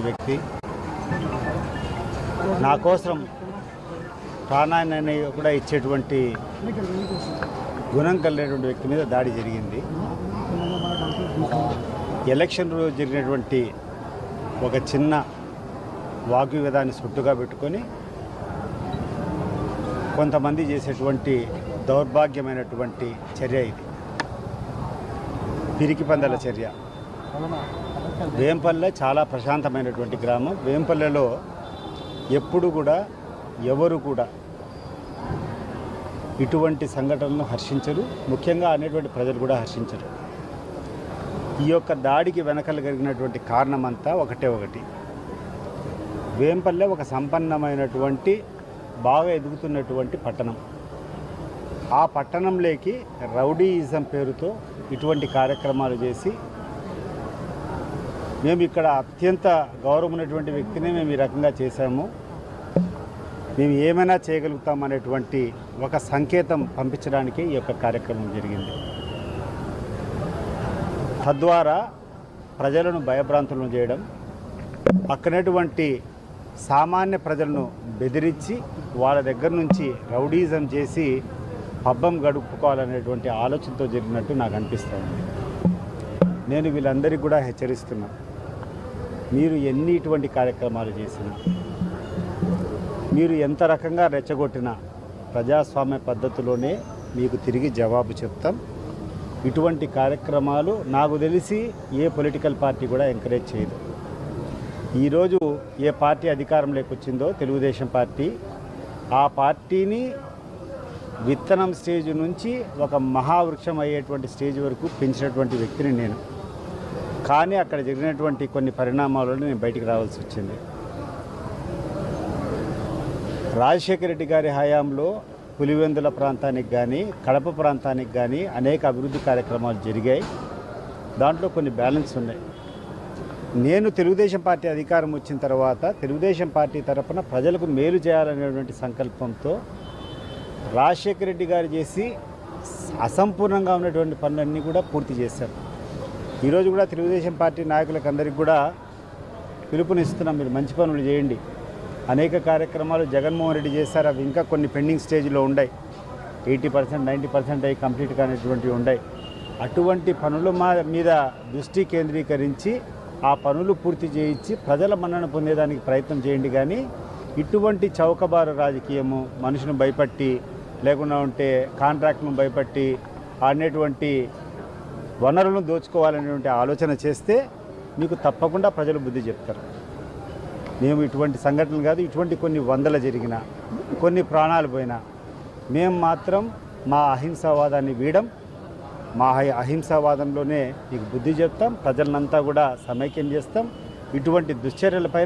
వ్యక్తి నా కోసం ప్రాణాన్ని కూడా ఇచ్చేటువంటి గుణం కలిగినటువంటి వ్యక్తి మీద దాడి జరిగింది. ఎలక్షన్ రోజు జరిగినటువంటి ఒక చిన్న వాగ్వివాదాన్ని సుట్టుగా పెట్టుకొని కొంతమంది చేసేటువంటి దౌర్భాగ్యమైనటువంటి చర్య ఇది, పిరికి పందల చర్య. వేంపల్లె చాలా ప్రశాంతమైనటువంటి గ్రామం. వేంపల్లెలో ఎప్పుడు కూడా ఎవరు కూడా ఇటువంటి సంఘటనలను హర్షించరు, ముఖ్యంగా అనేటువంటి ప్రజలు కూడా హర్షించరు. ఈ యొక్క దాడికి వెనకలు కలిగినటువంటి కారణం అంతా ఒకటి. వేంపల్లె ఒక సంపన్నమైనటువంటి బాగా ఎదుగుతున్నటువంటి పట్టణం. ఆ పట్టణంలోకి రౌడీయిజం పేరుతో ఇటువంటి కార్యక్రమాలు చేసి మేము ఇక్కడ అత్యంత గౌరవం ఉన్నటువంటి వ్యక్తిని మేము ఈ రకంగా చేశాము, మేము ఏమైనా చేయగలుగుతాం అనేటువంటి ఒక సంకేతం పంపించడానికి ఈ యొక్క కార్యక్రమం జరిగింది. తద్వారా ప్రజలను భయభ్రాంతులను చేయడం, అక్కడటువంటి సామాన్య ప్రజలను బెదిరించి వాళ్ళ దగ్గర నుంచి రౌడీజం చేసి పబ్బం గడుపుకోవాలనేటువంటి ఆలోచనతో జరిగినట్టు నాకు అనిపిస్తుంది. నేను వీళ్ళందరికీ కూడా హెచ్చరిస్తున్నా, మీరు ఎన్ని ఇటువంటి కార్యక్రమాలు చేసినా, మీరు ఎంత రకంగా రెచ్చగొట్టినా ప్రజాస్వామ్య పద్ధతిలోనే మీకు తిరిగి జవాబు చెప్తాం. ఇటువంటి కార్యక్రమాలు నాకు తెలిసి ఏ పొలిటికల్ పార్టీ కూడా ఎంకరేజ్ చేయదు. ఈరోజు ఏ పార్టీ అధికారంలోకి వచ్చిందో తెలుగుదేశం పార్టీ, ఆ పార్టీని విత్తనం స్టేజ్ నుంచి ఒక మహావృక్షం అయ్యేటువంటి స్టేజ్ వరకు పెంచినటువంటి వ్యక్తిని నేను. కానీ అక్కడ జరిగినటువంటి కొన్ని పరిణామాలలో నేను బయటికి రావాల్సి వచ్చింది. రాజశేఖర రెడ్డి గారి హయాంలో పులివెందుల ప్రాంతానికి కానీ కడప ప్రాంతానికి కానీ అనేక అభివృద్ధి కార్యక్రమాలు జరిగాయి. దాంట్లో కొన్ని బ్యాలెన్స్ ఉన్నాయి. నేను తెలుగుదేశం పార్టీ అధికారం వచ్చిన తర్వాత తెలుగుదేశం పార్టీ తరఫున ప్రజలకు మేలు చేయాలనేటువంటి సంకల్పంతో రాజశేఖర రెడ్డి గారు చేసి అసంపూర్ణంగా ఉన్నటువంటి పనులన్నీ కూడా పూర్తి చేశారు. ఈరోజు కూడా తెలుగుదేశం పార్టీ నాయకులకు అందరికీ కూడా పిలుపునిస్తున్నాం, మీరు మంచి పనులు చేయండి. అనేక కార్యక్రమాలు జగన్మోహన్ రెడ్డి చేశారు, అవి ఇంకా కొన్ని పెండింగ్ స్టేజ్లో ఉన్నాయి. 80%, 90% అవి కంప్లీట్ కానిటువంటివి ఉన్నాయి. అటువంటి పనుల మీద దృష్టి కేంద్రీకరించి ఆ పనులు పూర్తి చేయించి ప్రజల మన్నన పొందేదానికి ప్రయత్నం చేయండి. కానీ ఇటువంటి చౌకబారు రాజకీయము, మనుషులను భయపట్టి లేకుండా ఉంటే కాంట్రాక్ట్ను భయపట్టి అనేటువంటి వనరులను దోచుకోవాలనేటువంటి ఆలోచన చేస్తే మీకు తప్పకుండా ప్రజలు బుద్ధి చెప్తారు. మేము ఇటువంటి సంఘటనలు కాదు, ఇటువంటి కొన్ని వందల జరిగినా, కొన్ని ప్రాణాలు పోయినా మేము మాత్రం మా అహింసావాదాన్ని వీడం. మా అహింసావాదంలోనే మీకు బుద్ధి చెప్తాం. ప్రజలంతా కూడా సమైక్యం చేస్తాం. ఇటువంటి దుశ్చర్యలపై